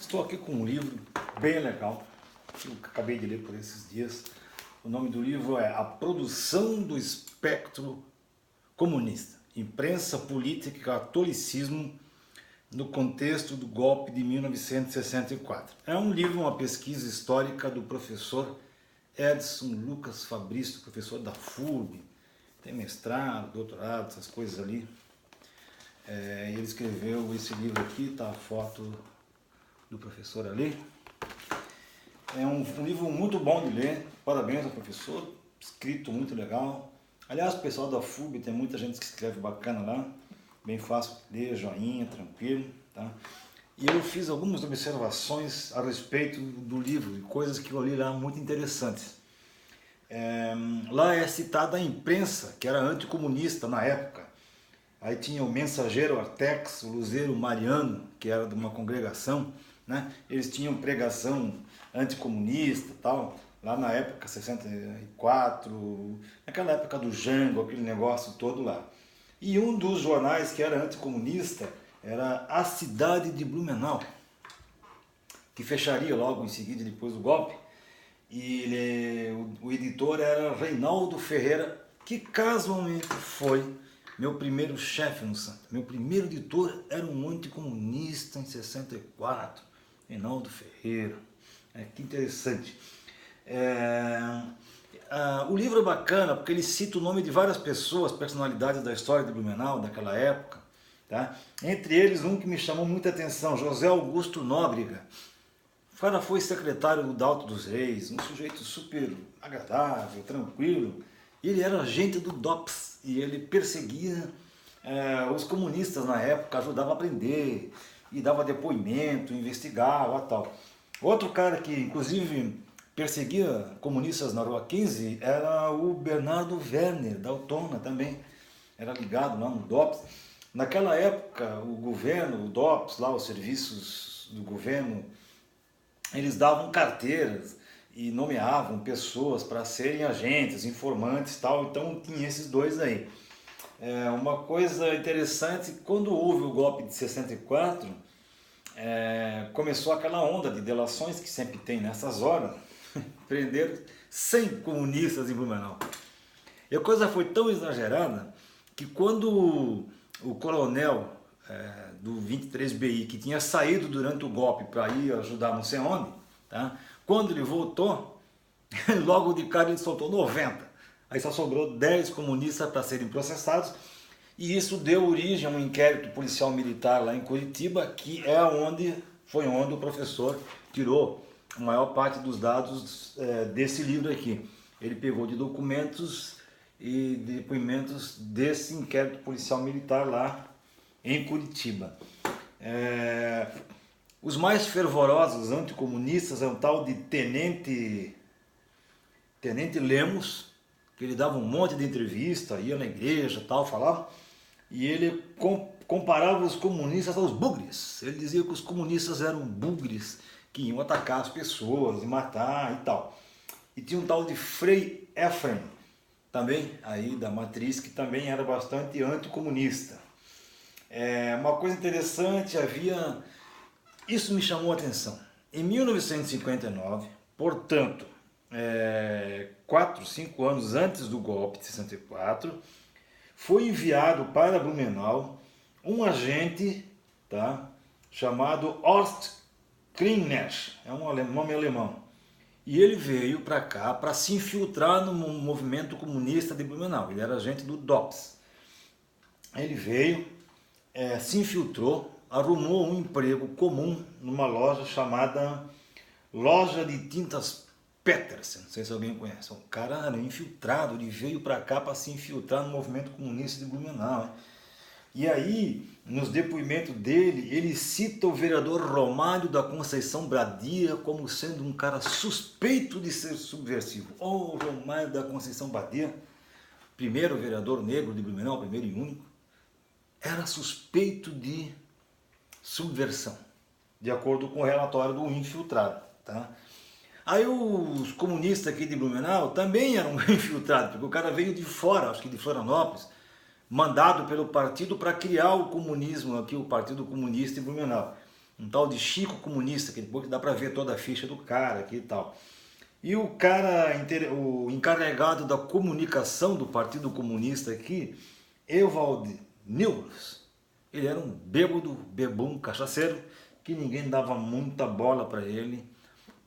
Estou aqui com um livro bem legal, que eu acabei de ler por esses dias. O nome do livro é A Produção do Espectro Comunista, Imprensa, Política e Catolicismo no Contexto do Golpe de 1964. É um livro, uma pesquisa histórica do professor Edson Lucas Fabrício, professor da FURB, tem mestrado, doutorado, essas coisas ali. Ele escreveu esse livro aqui, tá a foto do professor ali. É um livro muito bom de ler, parabéns ao professor, escrito muito legal. Aliás, o pessoal da FURB tem muita gente que escreve bacana lá, bem fácil de ler, joinha, tranquilo, tá? E eu fiz algumas observações a respeito do livro, de coisas que eu li lá muito interessantes. Lá é citada a imprensa, que era anticomunista na época. Aí tinha o Mensageiro Artex, o Luzeiro Mariano, que era de uma congregação, né? Eles tinham pregação anticomunista e tal, lá na época 64, naquela época do Jango, aquele negócio todo lá. E um dos jornais que era anticomunista era A Cidade de Blumenau, que fecharia logo em seguida, depois do golpe. E o editor era Reinaldo Ferreira, que casualmente foi meu primeiro chefe no Santa. Meu primeiro editor era um anticomunista em 64, Reinaldo Ferreira. Que interessante. O livro é bacana porque ele cita o nome de várias pessoas, personalidades da história de Blumenau, daquela época. Tá? Entre eles, um que me chamou muita atenção, José Augusto Nóbrega. O cara foi secretário do Alto dos Reis, um sujeito super agradável, tranquilo. Ele era agente do DOPS e ele perseguia os comunistas na época, ajudava a prender, e dava depoimento, investigava e tal. Outro cara que inclusive perseguia comunistas na Rua 15 era o Bernardo Werner, da Autona também, era ligado lá no DOPS. Naquela época o governo, o DOPS, lá os serviços do governo, eles davam carteiras e nomeavam pessoas para serem agentes, informantes e tal, então tinha esses dois aí. Uma coisa interessante, quando houve o golpe de 64, começou aquela onda de delações que sempre tem nessas horas, prenderam 100 comunistas em Blumenau. E a coisa foi tão exagerada que quando o coronel do 23BI, que tinha saído durante o golpe para ir ajudar não sei onde, tá? Quando ele voltou, logo de cara ele soltou 90. Aí só sobrou 10 comunistas para serem processados, e isso deu origem a um inquérito policial militar lá em Curitiba, que foi onde o professor tirou a maior parte dos dados desse livro aqui. Ele pegou de documentos e depoimentos desse inquérito policial militar lá em Curitiba. Os mais fervorosos anticomunistas é um tal de Tenente Lemos, que ele dava um monte de entrevista, ia na igreja, tal, falava, e ele comparava os comunistas aos bugres. Ele dizia que os comunistas eram bugres, que iam atacar as pessoas e matar e tal. E tinha um tal de Frei Efrem, também aí da Matriz, que também era bastante anticomunista. Uma coisa interessante, isso me chamou a atenção. Em 1959, portanto, 4, 5 anos antes do golpe de 64, foi enviado para Blumenau um agente, tá, chamado Horst Klingners, é um nome alemão. E ele veio para cá para se infiltrar no movimento comunista de Blumenau. Ele era agente do DOPS. Ele veio, se infiltrou, arrumou um emprego comum numa loja chamada Loja de Tintas Petersen, não sei se alguém conhece. O cara era infiltrado, ele veio para cá para se infiltrar no movimento comunista de Blumenau. Hein? E aí, nos depoimentos dele, ele cita o vereador Romário da Conceição Badia como sendo um cara suspeito de ser subversivo. Romário da Conceição Badia, primeiro vereador negro de Blumenau, primeiro e único, era suspeito de subversão, de acordo com o relatório do infiltrado. Tá? Aí os comunistas aqui de Blumenau também eram infiltrados, porque o cara veio de fora, acho que de Florianópolis, mandado pelo partido para criar o comunismo aqui, o Partido Comunista em Blumenau. um tal de Chico Comunista, que depois dá para ver toda a ficha do cara aqui e tal. E o cara, o encarregado da comunicação do Partido Comunista aqui, Ewald Nilros, ele era um bêbado, bebum, cachaceiro, que ninguém dava muita bola para ele,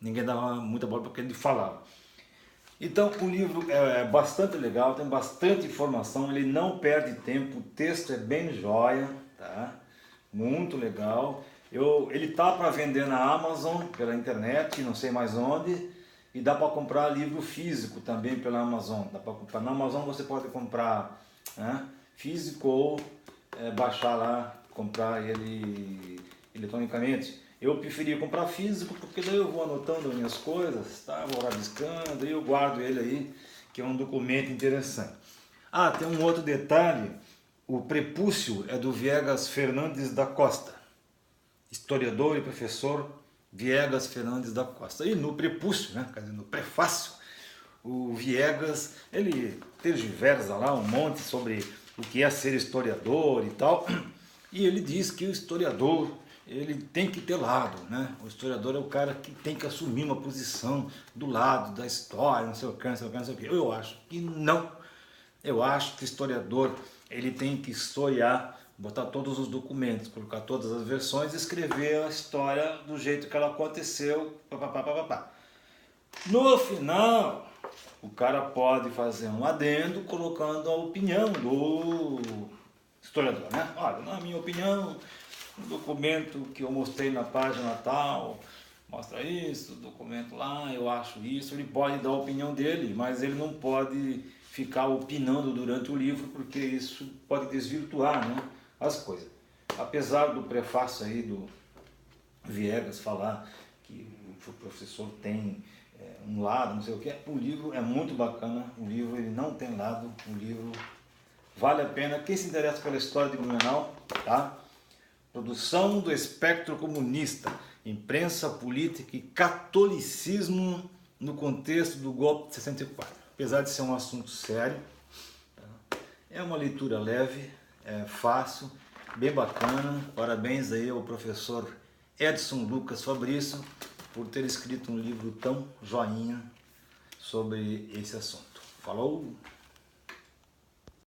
ninguém dava muita bola para o que ele falava. Então o livro é bastante legal, tem bastante informação, ele não perde tempo, o texto é bem jóia, tá? Muito legal. Ele tá para vender na Amazon, pela internet, não sei mais onde, e dá para comprar livro físico também pela Amazon. Dá para comprar na Amazon, você pode comprar, né, físico ou baixar lá, comprar ele eletronicamente. Eu preferia comprar físico porque daí eu vou anotando as minhas coisas, tá? Vou rabiscando e eu guardo ele aí, que é um documento interessante. Ah, tem um outro detalhe, o prepúcio é do Viegas Fernandes da Costa, historiador e professor Viegas Fernandes da Costa. E no prepúcio, né, quer dizer, no prefácio, o Viegas, ele tergiversa lá um monte sobre o que é ser historiador e tal, e ele diz que o historiador, ele tem que ter lado, né? O historiador é o cara que tem que assumir uma posição do lado da história, não sei o que, não sei o que, não sei o que. Eu acho que não. Eu acho que o historiador, ele tem que historiar, botar todos os documentos, colocar todas as versões e escrever a história do jeito que ela aconteceu, papapá, papapá. No final, o cara pode fazer um adendo colocando a opinião do historiador, né? Olha, na minha opinião, o documento que eu mostrei na página tal mostra isso, o documento lá, eu acho isso. Ele pode dar a opinião dele, mas ele não pode ficar opinando durante o livro, porque isso pode desvirtuar, né, as coisas. Apesar do prefácio aí do Viegas falar que o professor tem um lado, não sei o que, o livro é muito bacana, o livro ele não tem lado, o livro vale a pena. Quem se interessa pela história de Blumenau, tá? Produção do espectro comunista, imprensa, política e catolicismo no contexto do golpe de 64. Apesar de ser um assunto sério, tá? É uma leitura leve, é fácil, bem bacana. Parabéns aí ao professor Edson Lucas Fabrício por ter escrito um livro tão joinha sobre esse assunto. Falou!